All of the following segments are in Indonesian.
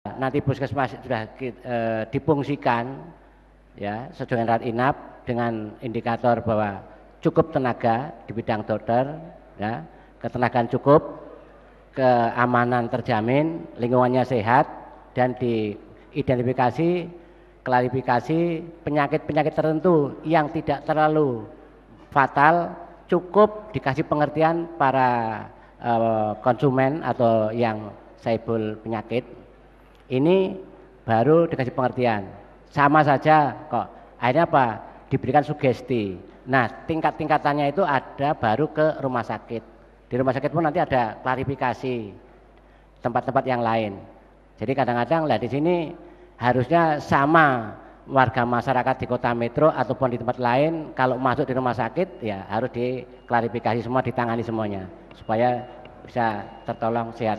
nanti puskesmas sudah difungsikan ya sesuai dengan rawat inap dengan indikator bahwa cukup tenaga di bidang dokter, ya, ketenagaan cukup, keamanan terjamin, lingkungannya sehat, dan diidentifikasi, klarifikasi penyakit-penyakit tertentu yang tidak terlalu fatal, cukup dikasih pengertian para konsumen atau yang saibul penyakit. Ini baru dikasih pengertian. Sama saja kok. Akhirnya apa? Diberikan sugesti. Nah, tingkat-tingkatannya itu ada baru ke rumah sakit. Di rumah sakit pun nanti ada klarifikasi tempat-tempat yang lain. Jadi kadang-kadang lah di sini harusnya sama warga masyarakat di kota metro ataupun di tempat lain kalau masuk di rumah sakit ya harus diklarifikasi semua, ditangani semuanya supaya bisa tertolong sehat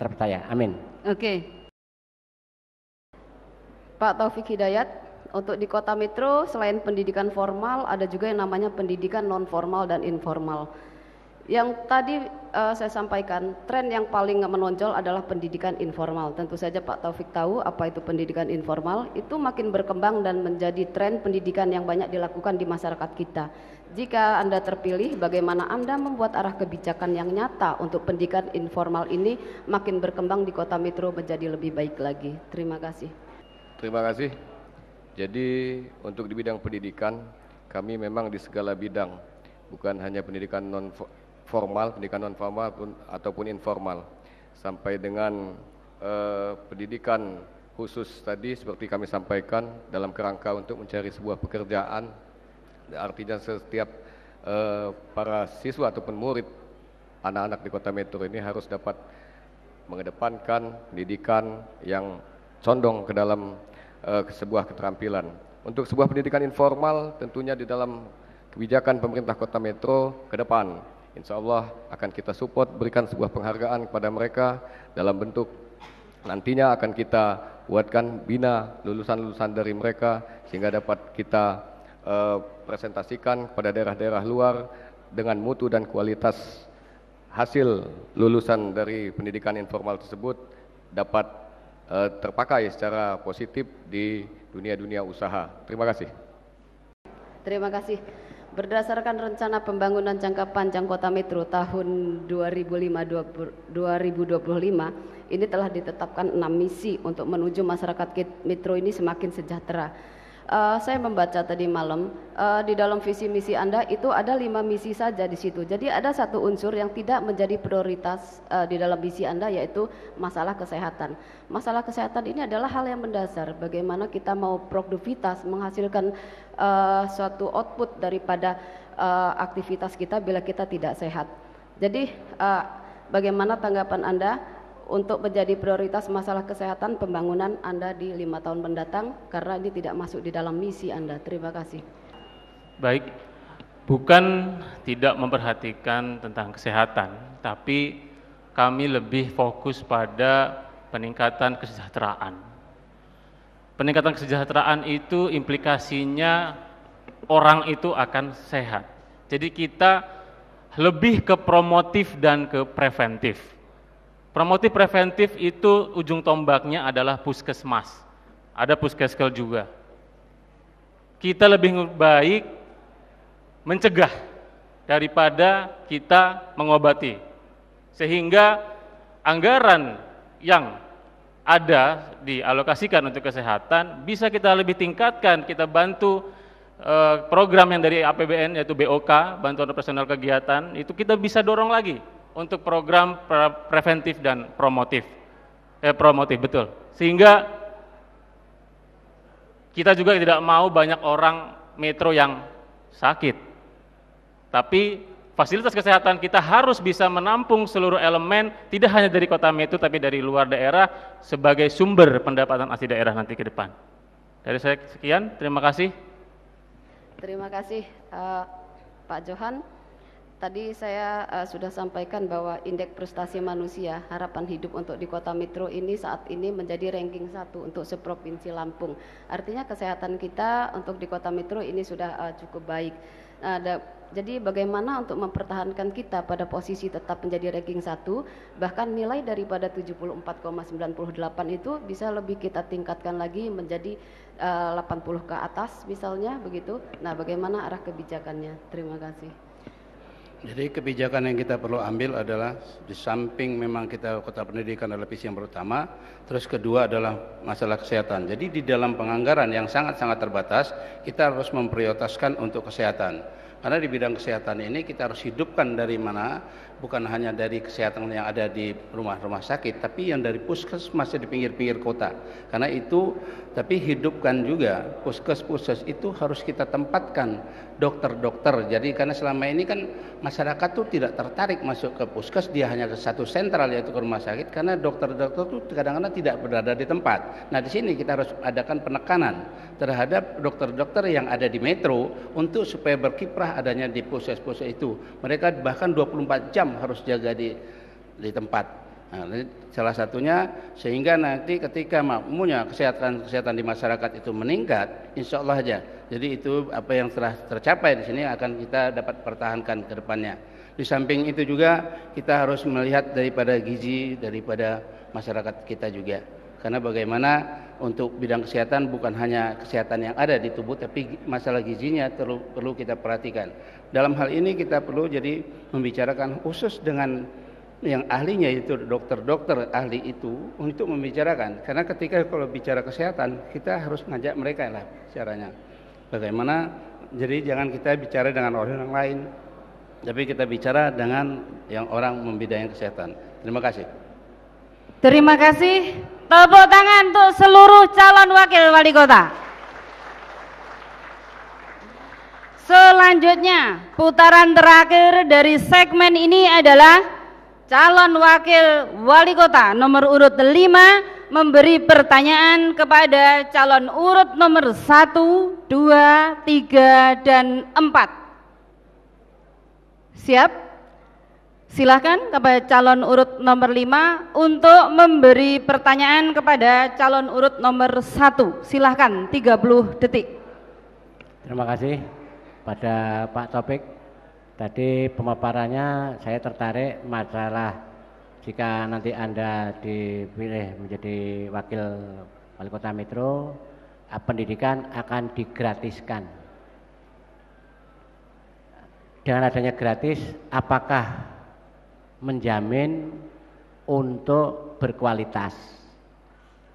terpercaya. Amin. Oke. Pak Taufik Hidayat, untuk di kota metro selain pendidikan formal ada juga yang namanya pendidikan non formal dan informal. Yang tadi saya sampaikan, tren yang paling menonjol adalah pendidikan informal. Tentu saja Pak Taufik tahu apa itu pendidikan informal, itu makin berkembang dan menjadi tren pendidikan yang banyak dilakukan di masyarakat kita. Jika Anda terpilih, bagaimana Anda membuat arah kebijakan yang nyata untuk pendidikan informal ini makin berkembang di kota metro menjadi lebih baik lagi. Terima kasih. Terima kasih. Jadi untuk di bidang pendidikan, kami memang di segala bidang, bukan hanya pendidikan non formal, pendidikan non formal ataupun informal, sampai dengan pendidikan khusus tadi seperti kami sampaikan dalam kerangka untuk mencari sebuah pekerjaan. Artinya setiap para siswa ataupun murid anak-anak di kota metro ini harus dapat mengedepankan pendidikan yang condong ke dalam sebuah keterampilan. Untuk sebuah pendidikan informal tentunya di dalam kebijakan pemerintah kota metro ke depan, insya Allah akan kita support, berikan sebuah penghargaan kepada mereka dalam bentuk nantinya akan kita buatkan bina lulusan-lulusan dari mereka sehingga dapat kita presentasikan pada daerah-daerah luar dengan mutu dan kualitas hasil lulusan dari pendidikan informal tersebut dapat terpakai secara positif di dunia-dunia usaha. Terima kasih. Terima kasih. Berdasarkan rencana pembangunan jangka panjang Kota Metro tahun 2025, ini telah ditetapkan 6 misi untuk menuju masyarakat Metro ini semakin sejahtera. Saya membaca tadi malam di dalam visi misi Anda itu ada 5 misi saja di situ. Jadi ada satu unsur yang tidak menjadi prioritas di dalam misi Anda, yaitu masalah kesehatan. Masalah kesehatan ini adalah hal yang mendasar. Bagaimana kita mau produktivitas menghasilkan suatu output daripada aktivitas kita bila kita tidak sehat. Jadi bagaimana tanggapan Anda untuk menjadi prioritas masalah kesehatan pembangunan Anda di 5 tahun mendatang, karena ini tidak masuk di dalam misi Anda. Terima kasih. Baik, bukan tidak memperhatikan tentang kesehatan, tapi kami lebih fokus pada peningkatan kesejahteraan. Peningkatan kesejahteraan itu implikasinya orang itu akan sehat. Jadi kita lebih ke promotif dan ke preventif. Promotif preventif itu ujung tombaknya adalah puskesmas. Ada puskeskel juga. Kita lebih baik mencegah daripada kita mengobati. Sehingga anggaran yang ada dialokasikan untuk kesehatan bisa kita lebih tingkatkan, kita bantu program yang dari APBN yaitu BOK, bantuan operasional kegiatan, itu kita bisa dorong lagi untuk program preventif dan promotif. Promotif betul. Sehingga kita juga tidak mau banyak orang metro yang sakit. Tapi fasilitas kesehatan kita harus bisa menampung seluruh elemen, tidak hanya dari kota metro tapi dari luar daerah sebagai sumber pendapatan asli daerah nanti ke depan. Dari saya sekian, terima kasih. Terima kasih Pak Johan. Tadi saya sudah sampaikan bahwa indeks prestasi manusia harapan hidup untuk di kota metro ini saat ini menjadi ranking 1 untuk seprovinsi Lampung. Artinya kesehatan kita untuk di kota metro ini sudah cukup baik. Jadi bagaimana untuk mempertahankan kita pada posisi tetap menjadi ranking 1, bahkan nilai daripada 74,98 itu bisa lebih kita tingkatkan lagi menjadi 80 ke atas misalnya begitu. Nah, bagaimana arah kebijakannya? Terima kasih. Jadi kebijakan yang kita perlu ambil adalah di samping memang kita kota pendidikan adalah visi yang pertama, terus kedua adalah masalah kesehatan. Jadi di dalam penganggaran yang sangat-sangat terbatas, kita harus memprioritaskan untuk kesehatan. Karena di bidang kesehatan ini kita harus hidupkan dari mana, bukan hanya dari kesehatan yang ada di rumah-rumah sakit, tapi yang dari puskesmas di pinggir-pinggir kota. Karena itu, tapi hidupkan juga puskes-puskes itu harus kita tempatkan dokter-dokter. Jadi karena selama ini kan masyarakat tuh tidak tertarik masuk ke puskes, dia hanya ke satu sentral yaitu ke rumah sakit, karena dokter-dokter tuh kadang-kadang tidak berada di tempat. Nah, di sini kita harus adakan penekanan terhadap dokter-dokter yang ada di metro untuk supaya berkiprah adanya di puskes-puskes itu. Mereka bahkan 24 jam harus jaga di tempat. Nah, salah satunya sehingga nanti ketika makmunya kesehatan di masyarakat itu meningkat, insya Allah aja. Jadi itu apa yang telah tercapai di sini akan kita dapat pertahankan ke depannya. Di samping itu juga kita harus melihat daripada gizi daripada masyarakat kita juga. Karena bagaimana untuk bidang kesehatan bukan hanya kesehatan yang ada di tubuh, tapi masalah gizinya perlu kita perhatikan. Dalam hal ini kita perlu jadi membicarakan khusus dengan yang ahlinya itu dokter-dokter ahli itu untuk membicarakan. Karena ketika kalau bicara kesehatan kita harus ngajak mereka lah caranya. Bagaimana? Jadi jangan kita bicara dengan orang lain, tapi kita bicara dengan yang orang membidang kesehatan. Terima kasih. Terima kasih. Tepuk tangan untuk seluruh calon wakil wali kota. Selanjutnya, putaran terakhir dari segmen ini adalah calon wakil wali kota nomor urut 5 memberi pertanyaan kepada calon urut nomor 1, 2, 3, dan 4. Siap? Silakan kepada calon urut nomor 5 untuk memberi pertanyaan kepada calon urut nomor 1. Silakan 30 detik. Terima kasih pada Pak Taufik. Tadi pemaparannya saya tertarik masalah jika nanti Anda dipilih menjadi wakil wali kota Metro, pendidikan akan digratiskan. Dengan adanya gratis, apakah menjamin untuk berkualitas,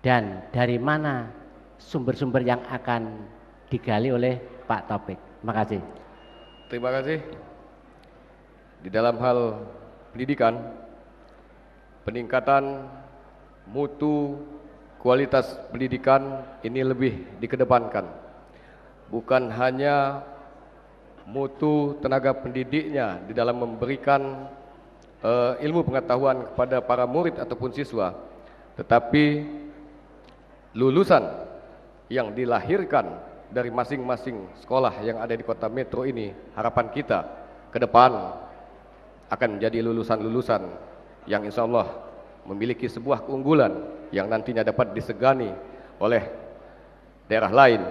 dan dari mana sumber-sumber yang akan digali oleh Pak Taufik? Terima kasih. Terima kasih. Di dalam hal pendidikan, peningkatan mutu kualitas pendidikan ini lebih dikedepankan. Bukan hanya mutu tenaga pendidiknya di dalam memberikan ilmu pengetahuan kepada para murid ataupun siswa, tetapi lulusan yang dilahirkan dari masing-masing sekolah yang ada di kota Metro ini, harapan kita ke depan akan menjadi lulusan-lulusan yang insya Allah memiliki sebuah keunggulan yang nantinya dapat disegani oleh daerah lain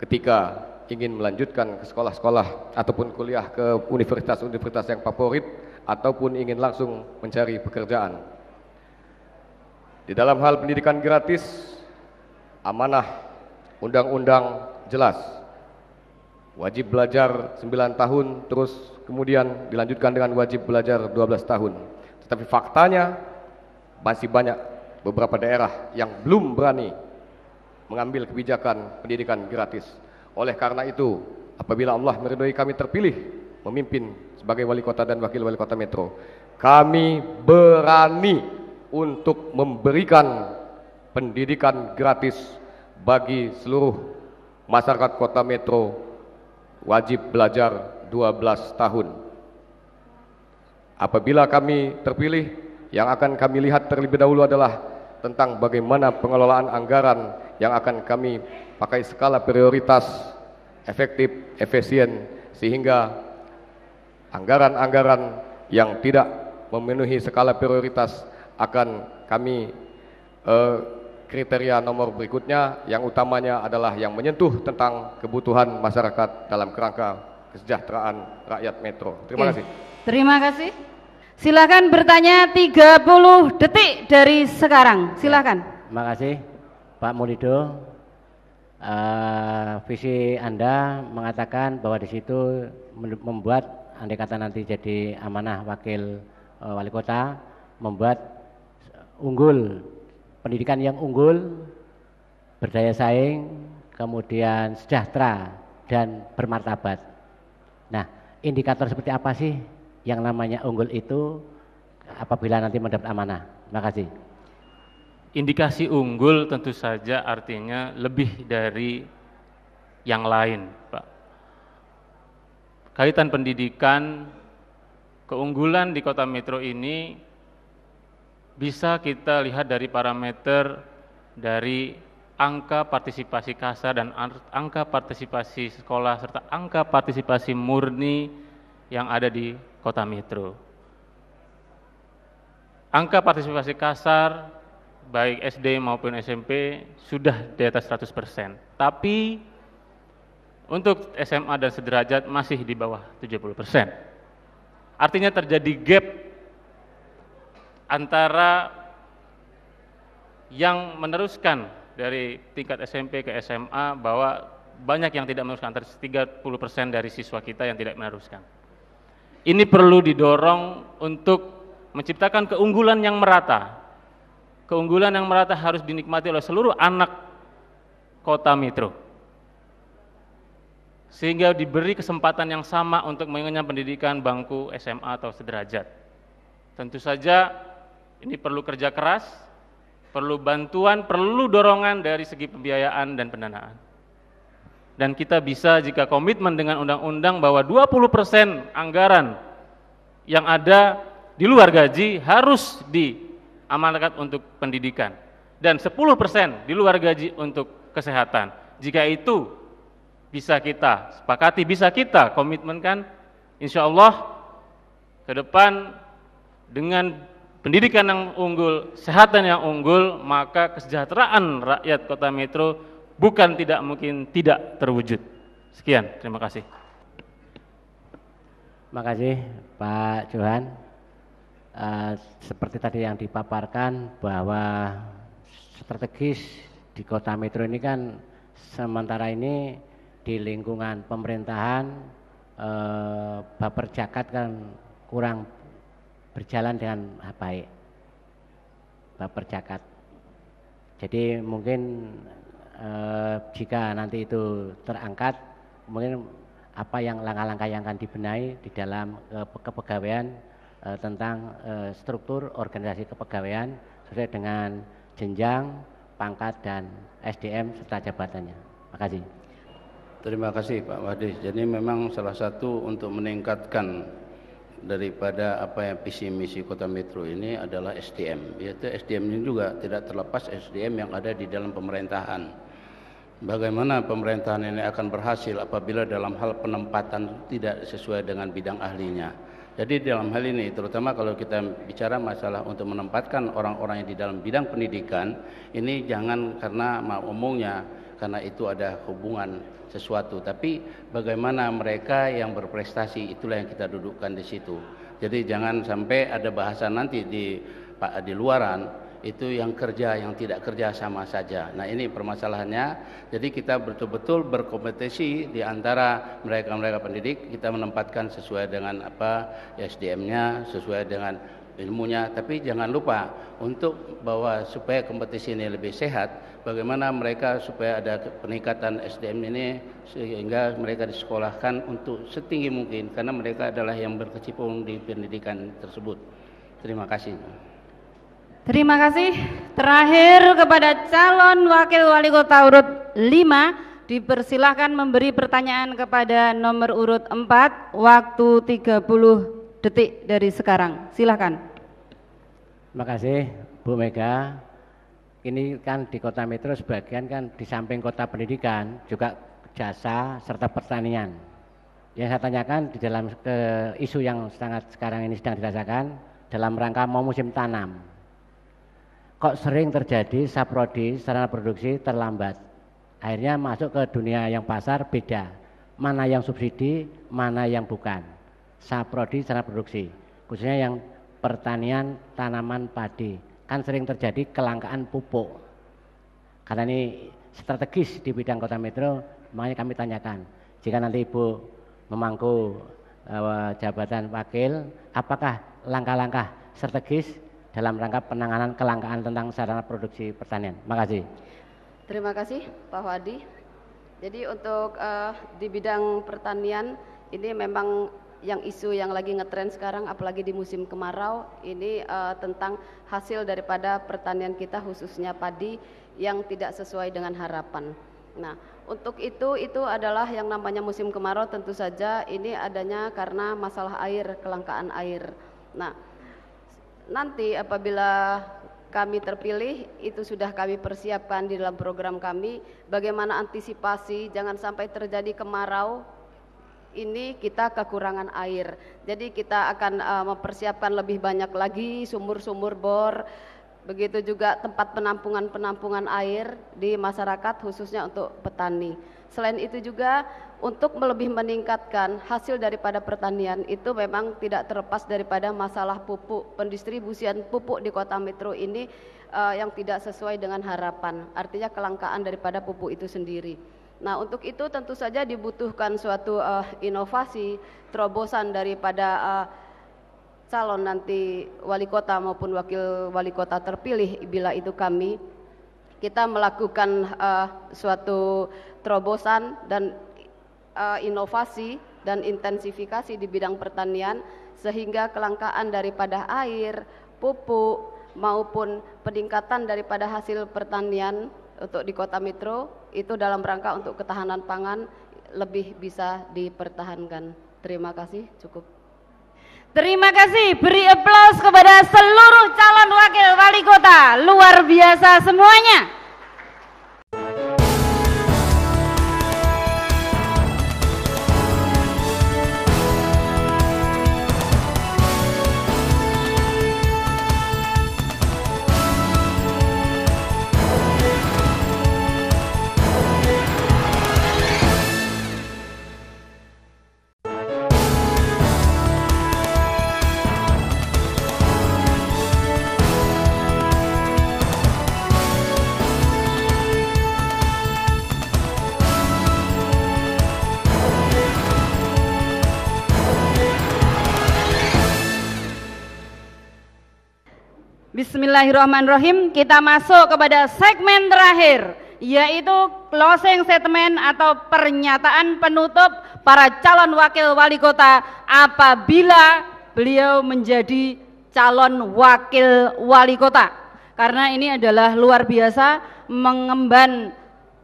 ketika ingin melanjutkan ke sekolah-sekolah ataupun kuliah ke universitas-universitas yang favorit, ataupun ingin langsung mencari pekerjaan. Di dalam hal pendidikan gratis, amanah undang-undang jelas. Wajib belajar 9 tahun, terus kemudian dilanjutkan dengan wajib belajar 12 tahun. Tetapi faktanya masih banyak beberapa daerah yang belum berani mengambil kebijakan pendidikan gratis. Oleh karena itu, apabila Allah meridhoi kami terpilih memimpin sebagai wali kota dan wakil wali kota Metro, kami berani untuk memberikan pendidikan gratis bagi seluruh masyarakat kota Metro, wajib belajar 12 tahun. Apabila kami terpilih, yang akan kami lihat terlebih dahulu adalah tentang bagaimana pengelolaan anggaran yang akan kami pakai skala prioritas, efektif, efisien, sehingga anggaran-anggaran yang tidak memenuhi skala prioritas akan kami kriteria nomor berikutnya, yang utamanya adalah yang menyentuh tentang kebutuhan masyarakat dalam kerangka kesejahteraan rakyat Metro. Terima kasih. Terima kasih. Silakan bertanya 30 detik dari sekarang. Silakan. Terima kasih Pak Mulido. Visi Anda mengatakan bahwa di situ membuat, andai kata nanti jadi amanah wakil wali kota, membuat unggul, pendidikan yang unggul, berdaya saing, kemudian sejahtera dan bermartabat. Nah, indikator seperti apa sih yang namanya unggul itu apabila nanti mendapat amanah? Terima kasih. Indikasi unggul tentu saja artinya lebih dari yang lain, Pak. Kaitan pendidikan, keunggulan di Kota Metro ini bisa kita lihat dari parameter dari angka partisipasi kasar dan angka partisipasi sekolah serta angka partisipasi murni yang ada di Kota Metro. Angka partisipasi kasar baik SD maupun SMP sudah di atas 100%. Tapi untuk SMA dan sederajat masih di bawah 70%. Artinya terjadi gap antara yang meneruskan dari tingkat SMP ke SMA, bahwa banyak yang tidak meneruskan, antara 30% dari siswa kita yang tidak meneruskan. Ini perlu didorong untuk menciptakan keunggulan yang merata. Keunggulan yang merata harus dinikmati oleh seluruh anak Kota Metro, sehingga diberi kesempatan yang sama untuk mengenyam pendidikan bangku SMA atau sederajat. Tentu saja ini perlu kerja keras, perlu bantuan, perlu dorongan dari segi pembiayaan dan pendanaan. Dan kita bisa, jika komitmen dengan undang-undang bahwa 20% anggaran yang ada di luar gaji harus diamanatkan untuk pendidikan, dan 10% di luar gaji untuk kesehatan. Jika itu bisa kita sepakati, bisa kita komitmenkan, insya Allah ke depan dengan pendidikan yang unggul, kesehatan yang unggul, maka kesejahteraan rakyat Kota Metro bukan tidak mungkin tidak terwujud. Sekian, terima kasih. Terima kasih Pak Johan. Seperti tadi yang dipaparkan bahwa strategis di Kota Metro ini kan sementara ini di lingkungan pemerintahan Baperjakat kan kurang berjalan dengan baik, Baperjakat. Jadi mungkin jika nanti itu terangkat, mungkin apa yang langkah-langkah yang akan dibenahi di dalam kepegawaian tentang struktur organisasi kepegawaian sesuai dengan jenjang, pangkat dan SDM serta jabatannya. Terima kasih. Terima kasih Pak Wadis. Jadi memang salah satu untuk meningkatkan daripada apa yang visi misi Kota Metro ini adalah SDM. Yaitu SDM ini juga tidak terlepas SDM yang ada di dalam pemerintahan. Bagaimana pemerintahan ini akan berhasil apabila dalam hal penempatan tidak sesuai dengan bidang ahlinya. Jadi dalam hal ini, terutama kalau kita bicara masalah untuk menempatkan orang-orang yang di dalam bidang pendidikan, ini jangan karena umumnya, karena itu ada hubungan sesuatu, tapi bagaimana mereka yang berprestasi, itulah yang kita dudukkan di situ. Jadi jangan sampai ada bahasa nanti di luaran, itu yang kerja, yang tidak kerja sama saja. Nah ini permasalahannya. Jadi kita betul-betul berkompetisi di antara mereka-mereka pendidik, kita menempatkan sesuai dengan apa SDM-nya, sesuai dengan ilmunya. Tapi jangan lupa untuk bahwa supaya kompetisi ini lebih sehat, bagaimana mereka supaya ada peningkatan SDM ini sehingga mereka disekolahkan untuk setinggi mungkin, karena mereka adalah yang berkecimpung di pendidikan tersebut. Terima kasih. Terima kasih. Terakhir kepada calon wakil wali kota urut 5, dipersilahkan memberi pertanyaan kepada nomor urut 4, waktu 30 detik dari sekarang. Silakan. Terima kasih Bu Mega. Ini kan di Kota Metro sebagian kan di samping kota pendidikan juga jasa serta pertanian. Yang saya tanyakan di dalam isu yang sangat sekarang ini sedang dirasakan dalam rangka mau musim tanam. Kok sering terjadi saprodi sarana produksi terlambat, akhirnya masuk ke dunia yang pasar beda. mana yang subsidi, mana yang bukan. Saprodi secara produksi, khususnya yang pertanian tanaman padi. Kan sering terjadi kelangkaan pupuk. Karena ini strategis di bidang Kota Metro, makanya kami tanyakan, jika nanti Ibu memangku jabatan wakil, apakah langkah-langkah strategis dalam rangka penanganan kelangkaan tentang sarana produksi pertanian? Makasih. Terima kasih Pak Wadi. Jadi untuk di bidang pertanian ini memang yang isu yang lagi ngetren sekarang, apalagi di musim kemarau ini tentang hasil daripada pertanian kita khususnya padi yang tidak sesuai dengan harapan. Nah, untuk itu adalah yang namanya musim kemarau, tentu saja ini adanya karena masalah air, kelangkaan air. Nah, nanti apabila kami terpilih, itu sudah kami persiapkan di dalam program kami, bagaimana antisipasi jangan sampai terjadi kemarau ini kita kekurangan air. Jadi kita akan mempersiapkan lebih banyak lagi sumur-sumur bor, begitu juga tempat penampungan air di masyarakat khususnya untuk petani. Selain itu juga untuk lebih meningkatkan hasil daripada pertanian itu memang tidak terlepas daripada masalah pupuk, pendistribusian pupuk di Kota Metro ini yang tidak sesuai dengan harapan, artinya kelangkaan daripada pupuk itu sendiri. Nah, untuk itu tentu saja dibutuhkan suatu inovasi, terobosan daripada calon nanti wali kota maupun wakil wali kota terpilih bila itu kami, kita melakukan suatu terobosan dan inovasi dan intensifikasi di bidang pertanian sehingga kelangkaan daripada air, pupuk maupun peningkatan daripada hasil pertanian untuk di Kota Metro itu dalam rangka untuk ketahanan pangan lebih bisa dipertahankan. Terima kasih, cukup. Terima kasih, beri aplaus kepada seluruh calon wakil wali kota, luar biasa semuanya. Bismillahirrahmanirrahim, kita masuk kepada segmen terakhir, yaitu closing statement atau pernyataan penutup para calon wakil wali kota apabila beliau menjadi calon wakil wali kota. Karena ini adalah luar biasa, mengemban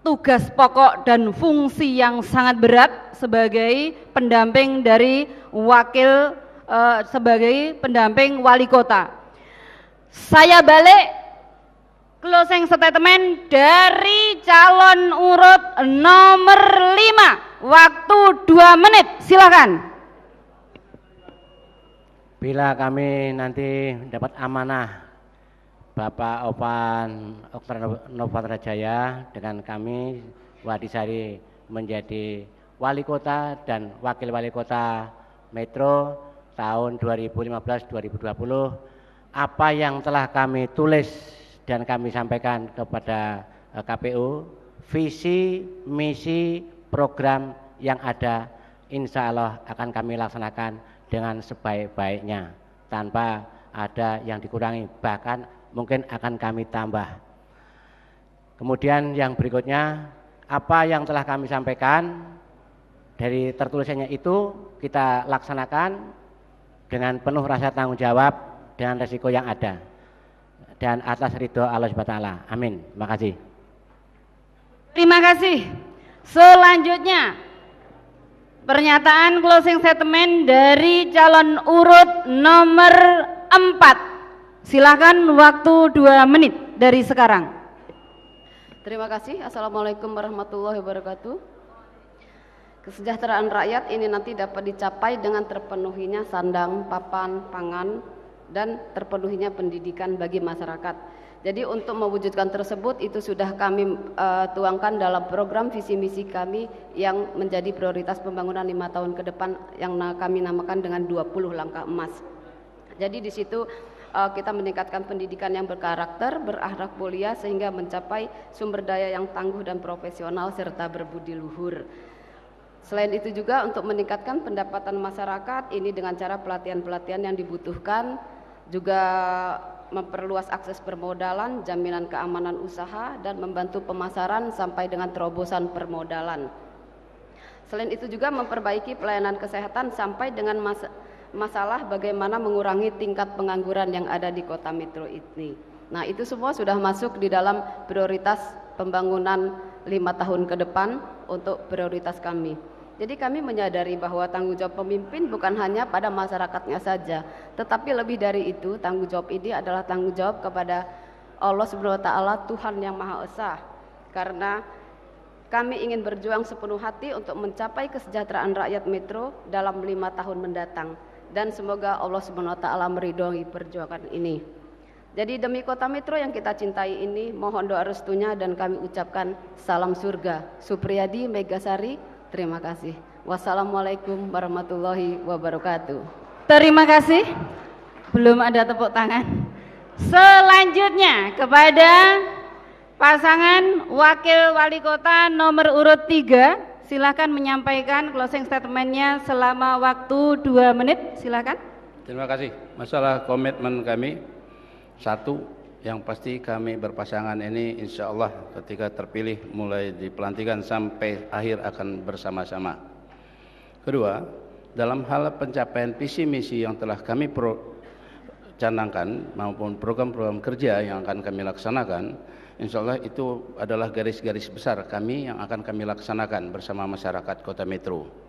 tugas pokok dan fungsi yang sangat berat sebagai pendamping dari wakil, sebagai pendamping wali kota. Saya balik closing statement dari calon urut nomor 5, waktu 2 menit, silakan. Bila kami nanti dapat amanah Bapak Opan Oktar Novatrajaya dengan kami Wadisari menjadi wali kota dan wakil wali kota Metro tahun 2015-2020, apa yang telah kami tulis dan kami sampaikan kepada KPU, visi, misi, program yang ada insya Allah akan kami laksanakan dengan sebaik-baiknya tanpa ada yang dikurangi, bahkan mungkin akan kami tambah. Kemudian yang berikutnya, apa yang telah kami sampaikan dari tertulisannya itu kita laksanakan dengan penuh rasa tanggung jawab dengan resiko yang ada dan atas ridho Allah Subhanahu wa taala. Amin. Terima kasih. Terima kasih. Selanjutnya pernyataan closing statement dari calon urut nomor 4. Silakan, waktu 2 menit dari sekarang. Terima kasih. Assalamualaikum warahmatullahi wabarakatuh. Kesejahteraan rakyat ini nanti dapat dicapai dengan terpenuhinya sandang, papan, pangan, dan terpenuhinya pendidikan bagi masyarakat. Jadi untuk mewujudkan tersebut itu sudah kami tuangkan dalam program visi misi kami yang menjadi prioritas pembangunan 5 tahun ke depan yang kami namakan dengan 20 langkah emas. Jadi di situ kita meningkatkan pendidikan yang berkarakter, berakhlak mulia sehingga mencapai sumber daya yang tangguh dan profesional serta berbudi luhur. Selain itu juga untuk meningkatkan pendapatan masyarakat ini dengan cara pelatihan-pelatihan yang dibutuhkan, juga memperluas akses permodalan, jaminan keamanan usaha, dan membantu pemasaran sampai dengan terobosan permodalan. Selain itu juga memperbaiki pelayanan kesehatan sampai dengan masalah bagaimana mengurangi tingkat pengangguran yang ada di kota metro ini. Nah, itu semua sudah masuk di dalam prioritas pembangunan 5 tahun ke depan untuk prioritas kami. Jadi kami menyadari bahwa tanggung jawab pemimpin bukan hanya pada masyarakatnya saja, tetapi lebih dari itu tanggung jawab ini adalah tanggung jawab kepada Allah Subhanahu wa taala, Tuhan yang Maha Esa. Karena kami ingin berjuang sepenuh hati untuk mencapai kesejahteraan rakyat metro dalam 5 tahun mendatang, dan semoga Allah Subhanahu wa taala meridhoi perjuangan ini. Jadi demi kota metro yang kita cintai ini, mohon doa restunya dan kami ucapkan salam surga. Supriyadi Megasari. Terima kasih. Wassalamualaikum warahmatullahi wabarakatuh. Terima kasih. Belum ada tepuk tangan. Selanjutnya kepada pasangan Wakil Wali Kota nomor urut 3, silakan menyampaikan closing statementnya selama waktu 2 menit. Silakan. Terima kasih. Masalah komitmen kami, satu, yang pasti kami berpasangan ini insya Allah ketika terpilih mulai dipelantikan sampai akhir akan bersama-sama. Kedua, dalam hal pencapaian visi misi yang telah kami canangkan maupun program-program kerja yang akan kami laksanakan, insya Allah itu adalah garis-garis besar kami yang akan kami laksanakan bersama masyarakat Kota Metro.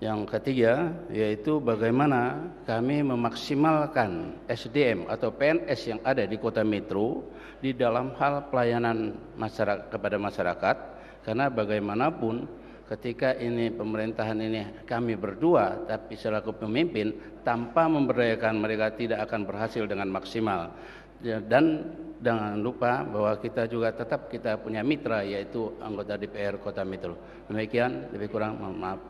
Yang ketiga yaitu bagaimana kami memaksimalkan SDM atau PNS yang ada di Kota Metro di dalam hal pelayanan masyarakat kepada masyarakat, karena bagaimanapun ketika ini pemerintahan ini kami berdua tapi selaku pemimpin tanpa memberdayakan mereka tidak akan berhasil dengan maksimal. Dan jangan lupa bahwa kita juga tetap kita punya mitra yaitu anggota DPR Kota Metro. Demikian, lebih kurang mohon maaf.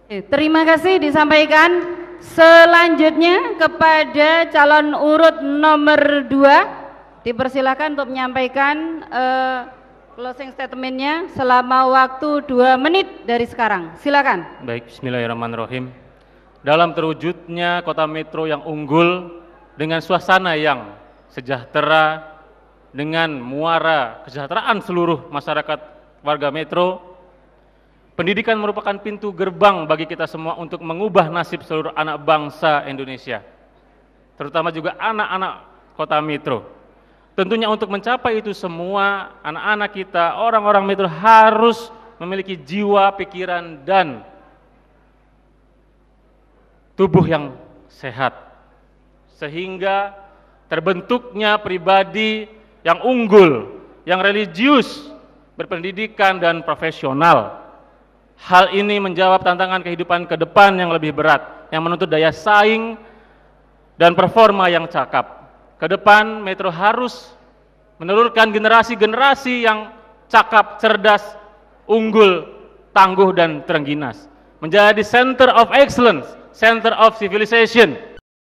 Terima kasih disampaikan. Selanjutnya kepada calon urut nomor 2, dipersilakan untuk menyampaikan closing statementnya selama waktu 2 menit dari sekarang. Silakan. Baik, bismillahirrahmanirrahim. Dalam terwujudnya Kota Metro yang unggul dengan suasana yang sejahtera, dengan muara kesejahteraan seluruh masyarakat warga Metro, pendidikan merupakan pintu gerbang bagi kita semua untuk mengubah nasib seluruh anak bangsa Indonesia, terutama juga anak-anak Kota Metro. Tentunya untuk mencapai itu semua, anak-anak kita, orang-orang Metro harus memiliki jiwa, pikiran, dan tubuh yang sehat, sehingga terbentuknya pribadi yang unggul, yang religius, berpendidikan, dan profesional. Hal ini menjawab tantangan kehidupan ke depan yang lebih berat, yang menuntut daya saing dan performa yang cakap. Ke depan, Metro harus menelurkan generasi-generasi yang cakap, cerdas, unggul, tangguh, dan terengginas. Menjadi center of excellence, center of civilization,